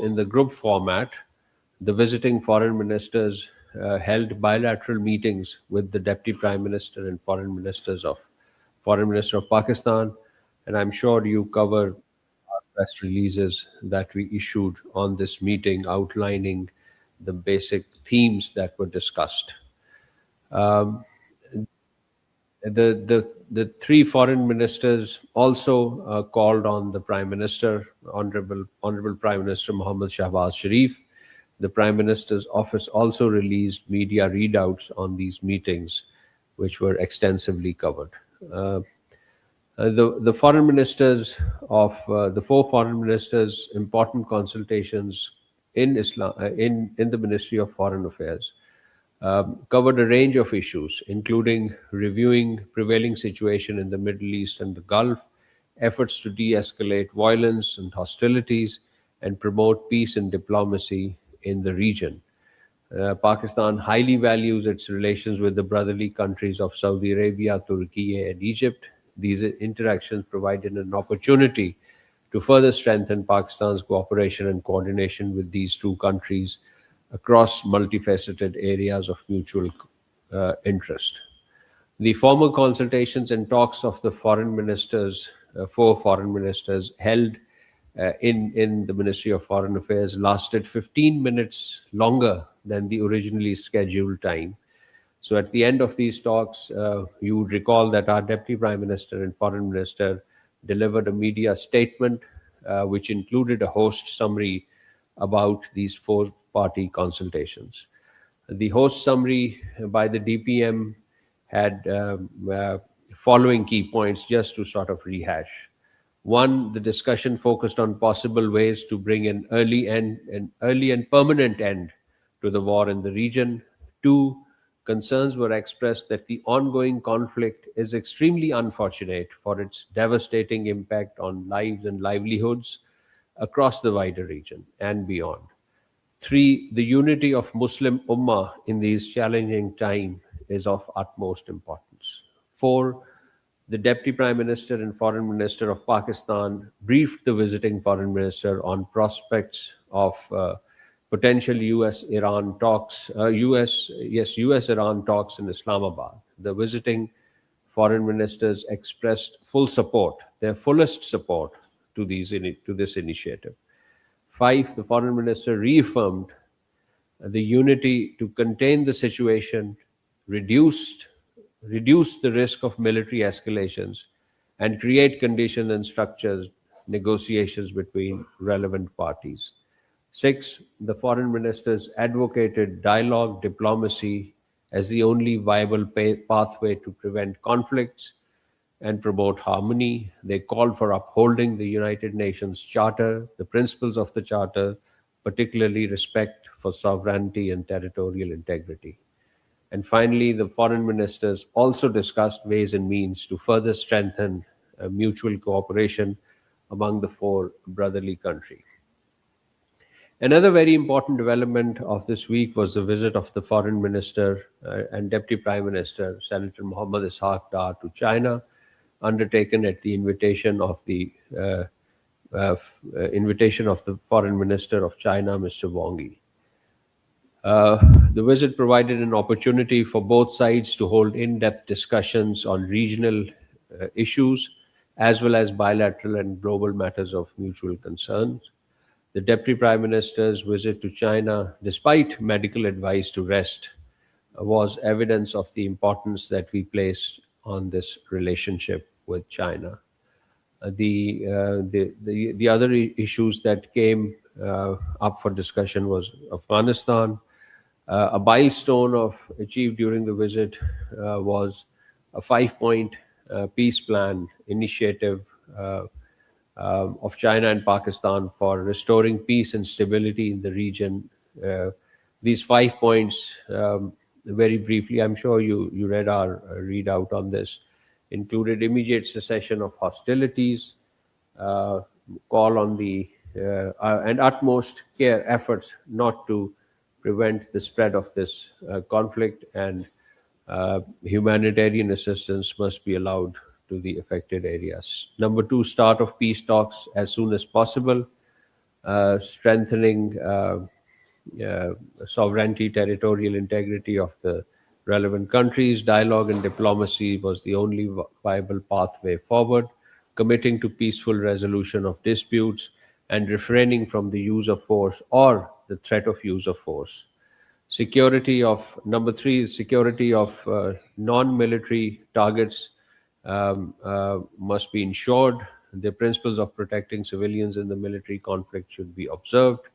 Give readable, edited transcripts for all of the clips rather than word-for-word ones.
in the group format, the visiting foreign ministers held bilateral meetings with the Deputy Prime Minister and Foreign Minister of Pakistan, and I'm sure you cover our press releases that we issued on this meeting outlining the basic themes that were discussed. Um, the three foreign ministers also called on the Prime Minister, Honorable Prime Minister Mohammad Shahbaz Sharif. The Prime Minister's office also released media readouts on these meetings, which were extensively covered. The foreign ministers of the four foreign ministers' important consultations in Islam in the Ministry of Foreign Affairs covered a range of issues, including reviewing prevailing situation in the Middle East and the Gulf, efforts to de-escalate violence and hostilities, and promote peace and diplomacy in the region. Pakistan highly values its relations with the brotherly countries of Saudi Arabia, Turkey, and Egypt. These interactions provided an opportunity to further strengthen Pakistan's cooperation and coordination with these two countries across multifaceted areas of mutual interest. The formal consultations and talks of the foreign ministers, four foreign ministers, held in the Ministry of Foreign Affairs lasted 15 minutes longer than the originally scheduled time. So at the end of these talks, you would recall that our Deputy Prime Minister and Foreign Minister delivered a media statement which included a host summary about these four-party consultations. The host summary by the DPM had following key points just to sort of rehash. One, the discussion focused on possible ways to bring an early and permanent end to the war in the region. Two, concerns were expressed that the ongoing conflict is extremely unfortunate for its devastating impact on lives and livelihoods across the wider region and beyond. Three, the unity of Muslim Ummah in these challenging times is of utmost importance. Four, the Deputy Prime Minister and Foreign Minister of Pakistan briefed the visiting Foreign Minister on prospects of potential US-Iran talks, US-Iran talks in Islamabad. The visiting foreign ministers expressed full support, their fullest support to this initiative. Five, the foreign minister reaffirmed the unity to contain the situation, reduce the risk of military escalations, and create conditions and structures negotiations between relevant parties. Six, the foreign ministers advocated dialogue diplomacy as the only viable pathway to prevent conflicts and promote harmony. They called for upholding the United Nations Charter, the principles of the Charter, particularly respect for sovereignty and territorial integrity. And finally, the foreign ministers also discussed ways and means to further strengthen mutual cooperation among the four brotherly countries. Another very important development of this week was the visit of the Foreign Minister and Deputy Prime Minister, Senator Mohammad Ishaq Dar, to China, undertaken at the invitation of the Foreign Minister of China, Mr. Wang Yi. The visit provided an opportunity for both sides to hold in-depth discussions on regional issues, as well as bilateral and global matters of mutual concern. The Deputy Prime Minister's visit to China, despite medical advice to rest, was evidence of the importance that we placed on this relationship with China. The other issues that came up for discussion was Afghanistan. A milestone achieved during the visit was a 5-point peace plan initiative of China and Pakistan for restoring peace and stability in the region. These 5 points, very briefly, I'm sure you read our readout on this, included immediate cessation of hostilities, call on the and utmost care efforts not to prevent the spread of this conflict, and humanitarian assistance must be allowed to the affected areas. Number two, start of peace talks as soon as possible. strengthening sovereignty, territorial integrity of the relevant countries. Dialogue and diplomacy was the only viable pathway forward, committing to peaceful resolution of disputes and refraining from the use of force or the threat of use of force. Security of number three, security of non-military targets must be ensured. The principles of protecting civilians in the military conflict should be observed,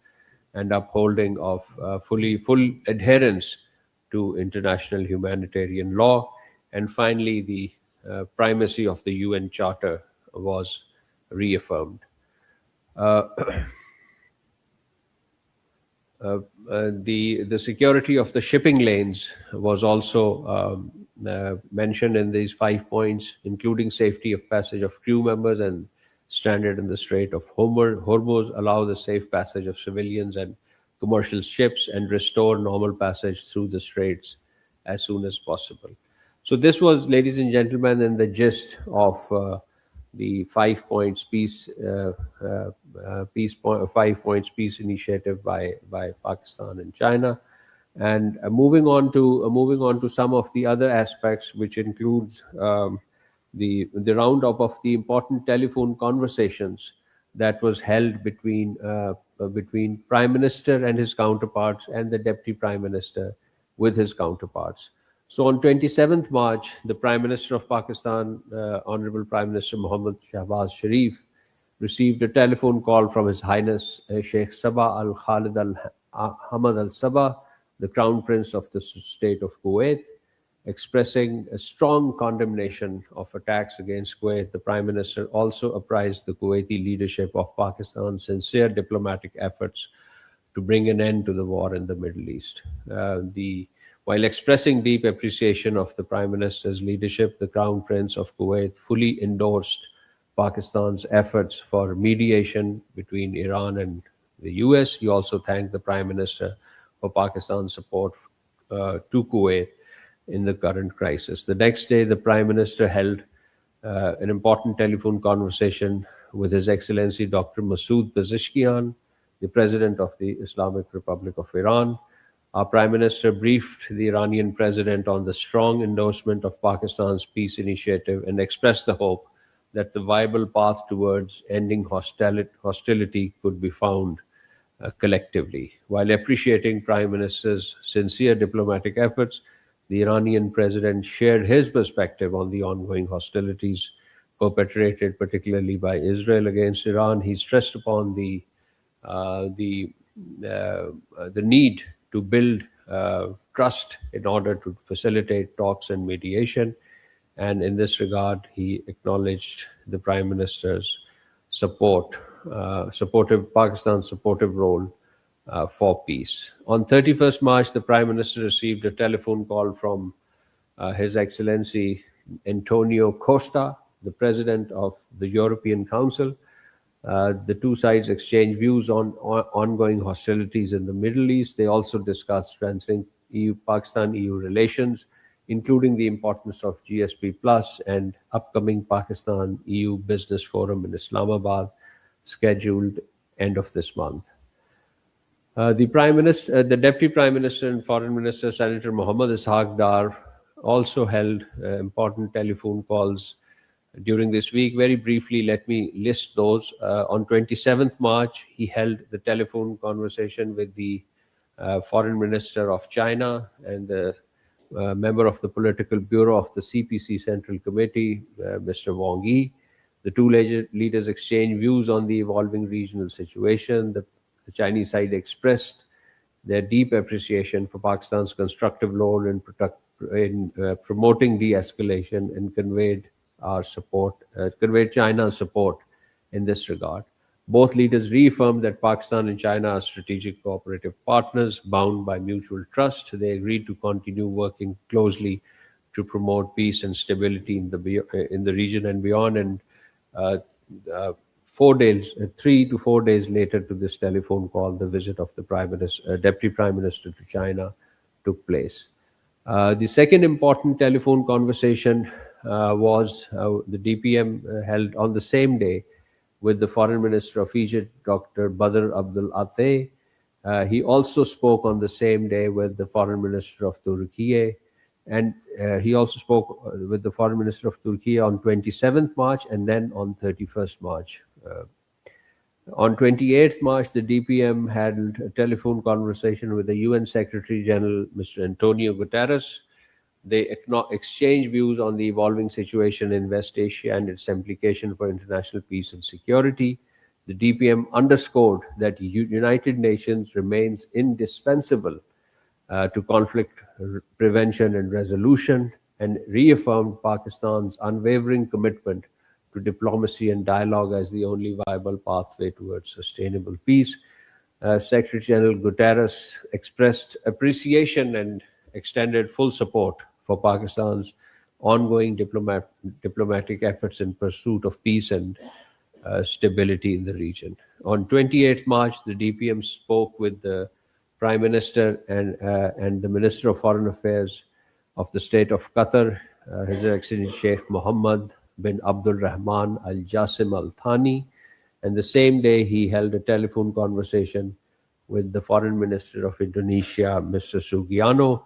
and upholding of full adherence to international humanitarian law. And finally, the primacy of the UN Charter was reaffirmed. Uh, the security of the shipping lanes was also mentioned in these 5 points, including safety of passage of crew members and stranded in the Strait of Hormuz, allow the safe passage of civilians and commercial ships, and restore normal passage through the straits as soon as possible. So this was, ladies and gentlemen, in the gist of the 5 points peace, 5 points peace initiative by Pakistan and China, and moving on to some of the other aspects, which includes the roundup of the important telephone conversations that was held between Prime Minister and his counterparts, and the Deputy Prime Minister with his counterparts. So on 27th March, the Prime Minister of Pakistan, Honorable Prime Minister Muhammad Shahbaz Sharif, received a telephone call from His Highness Sheikh Sabah Al Khalid Al Hamad Al Sabah, the Crown Prince of the State of Kuwait, expressing a strong condemnation of attacks against Kuwait. The Prime Minister also apprised the Kuwaiti leadership of Pakistan's sincere diplomatic efforts to bring an end to the war in the Middle East. While expressing deep appreciation of the Prime Minister's leadership, the Crown Prince of Kuwait fully endorsed Pakistan's efforts for mediation between Iran and the US. He also thanked the Prime Minister for Pakistan's support to Kuwait in the current crisis. The next day, the Prime Minister held an important telephone conversation with His Excellency Dr. Masood Pezeshkian, the President of the Islamic Republic of Iran. Our Prime Minister briefed the Iranian President on the strong endorsement of Pakistan's peace initiative and expressed the hope that the viable path towards ending hostility could be found collectively. While appreciating Prime Minister's sincere diplomatic efforts, the Iranian President shared his perspective on the ongoing hostilities perpetrated particularly by Israel against Iran. He stressed upon the need to build trust in order to facilitate talks and mediation. And in this regard, he acknowledged the Prime Minister's Pakistan's supportive role for peace. On 31st March, the Prime Minister received a telephone call from His Excellency Antonio Costa, the President of the European Council. The two sides exchanged views on ongoing hostilities in the Middle East. They also discussed strengthening Pakistan-EU relations, including the importance of GSP Plus and upcoming Pakistan-EU Business Forum in Islamabad, scheduled end of this month. The Deputy Prime Minister and Foreign Minister, Senator Muhammad Ishaq Dar, also held important telephone calls during this week. Very briefly, let me list those. On 27th March, he held the telephone conversation with the Foreign Minister of China and the member of the Political Bureau of the CPC Central Committee, Mr. Wang Yi. The two leaders exchanged views on the evolving regional situation. The Chinese side expressed their deep appreciation for Pakistan's constructive role in promoting de-escalation, and conveyed China's support in this regard. Both leaders reaffirmed that Pakistan and China are strategic cooperative partners bound by mutual trust. They agreed to continue working closely to promote peace and stability in the region and beyond. And 3 to 4 days later to this telephone call, the visit of the Deputy Prime Minister to China took place. The second important telephone conversation was the DPM held on the same day with the Foreign Minister of Egypt, Dr. Badr Abdul Ateh. He also spoke on the same day with the Foreign Minister of Turkey, and he also spoke with the Foreign Minister of Turkey on 27th March and then on 31st March. On 28th March, the DPM held a telephone conversation with the UN Secretary General, Mr. Antonio Guterres. They exchanged views on the evolving situation in West Asia and its implication for international peace and security. The DPM underscored that United Nations remains indispensable to conflict prevention and resolution, and reaffirmed Pakistan's unwavering commitment to diplomacy and dialogue as the only viable pathway towards sustainable peace. Secretary General Guterres expressed appreciation and extended full support for Pakistan's ongoing diplomatic efforts in pursuit of peace and stability in the region. On 28th March, the DPM spoke with the Prime Minister and the Minister of Foreign Affairs of the State of Qatar, His Excellency Sheikh Mohammed bin Abdul Rahman Al Jassim Al Thani. And the same day, he held a telephone conversation with the Foreign Minister of Indonesia, Mr. Sugiarno.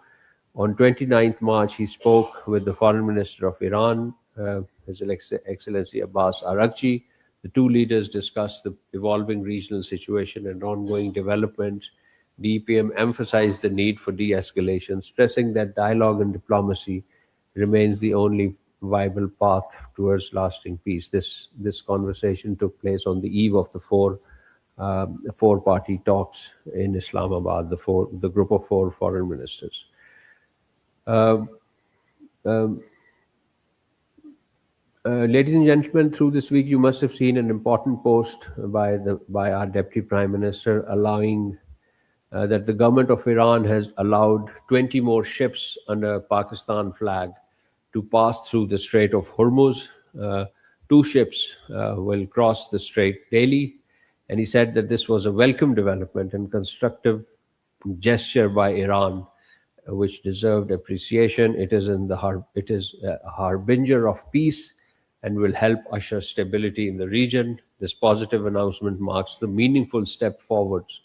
On 29th March, he spoke with the Foreign Minister of Iran, His Excellency Abbas Araghchi. The two leaders discussed the evolving regional situation and ongoing development. DPM emphasized the need for de-escalation, stressing that dialogue and diplomacy remains the only viable path towards lasting peace. This conversation took place on the eve of the four-party talks in Islamabad, the group of four foreign ministers. Ladies and gentlemen, through this week, you must have seen an important post by our Deputy Prime Minister allowing that the government of Iran has allowed 20 more ships under Pakistan flag to pass through the Strait of Hormuz. Two ships will cross the strait daily, and he said that this was a welcome development and constructive gesture by Iran, which deserved appreciation. It is a harbinger of peace and will help usher stability in the region. This positive announcement marks the meaningful step forwards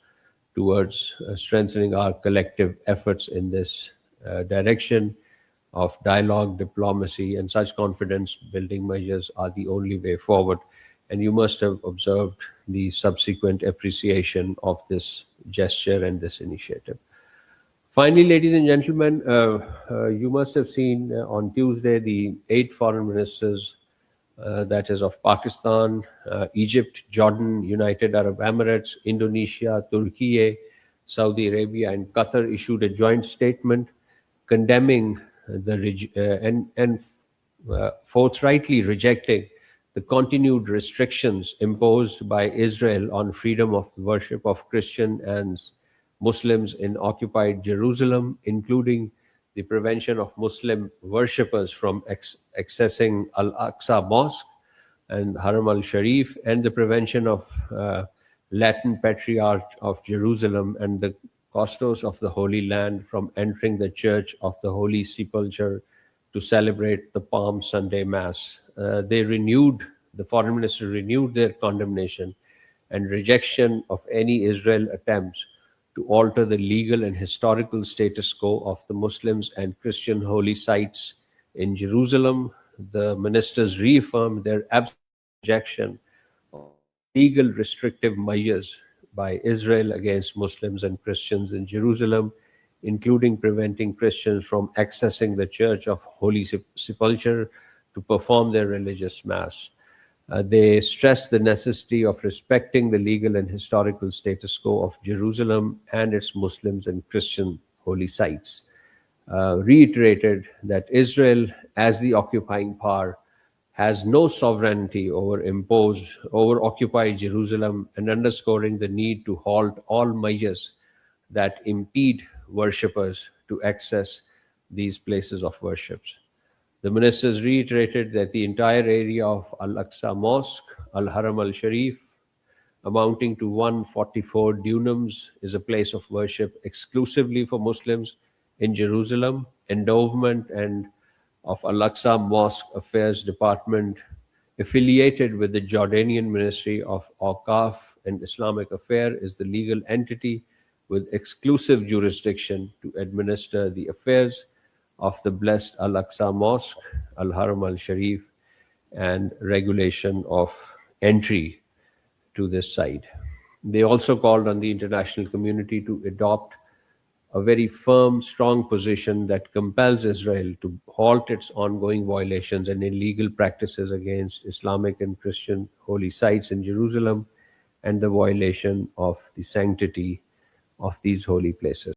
towards strengthening our collective efforts in this direction of dialogue, diplomacy, and such confidence building measures are the only way forward. And you must have observed the subsequent appreciation of this gesture and this initiative. Finally, ladies and gentlemen, you must have seen on Tuesday the 8 foreign ministers, that is of Pakistan, Egypt, Jordan, United Arab Emirates, Indonesia, Turkey, Saudi Arabia, and Qatar issued a joint statement condemning and forthrightly rejecting the continued restrictions imposed by Israel on freedom of worship of Christian and Muslims in occupied Jerusalem, including the prevention of Muslim worshippers from accessing Al-Aqsa Mosque and Haram al-Sharif, and the prevention of Latin Patriarch of Jerusalem and the custos of the Holy Land from entering the Church of the Holy Sepulchre to celebrate the Palm Sunday Mass. The foreign minister renewed their condemnation and rejection of any Israel attempts to alter the legal and historical status quo of the Muslims and Christian holy sites in Jerusalem. The ministers reaffirmed their absolute rejection of legal restrictive measures by Israel against Muslims and Christians in Jerusalem, including preventing Christians from accessing the Church of Holy Sepulchre to perform their religious mass. They stressed the necessity of respecting the legal and historical status quo of Jerusalem and its Muslims and Christian holy sites. Reiterated that Israel, as the occupying power, has no sovereignty over occupied Jerusalem, and underscoring the need to halt all measures that impede worshippers to access these places of worship. The ministers reiterated that the entire area of Al-Aqsa Mosque, Al-Haram al-Sharif, amounting to 144 dunams, is a place of worship exclusively for Muslims in Jerusalem. Endowment and of Al-Aqsa Mosque Affairs Department affiliated with the Jordanian Ministry of Awqaf and Islamic Affairs, is the legal entity with exclusive jurisdiction to administer the affairs of the blessed Al-Aqsa Mosque, Al-Haram al-Sharif, and regulation of entry to this site. They also called on the international community to adopt a very firm, strong position that compels Israel to halt its ongoing violations and illegal practices against Islamic and Christian holy sites in Jerusalem and the violation of the sanctity of these holy places.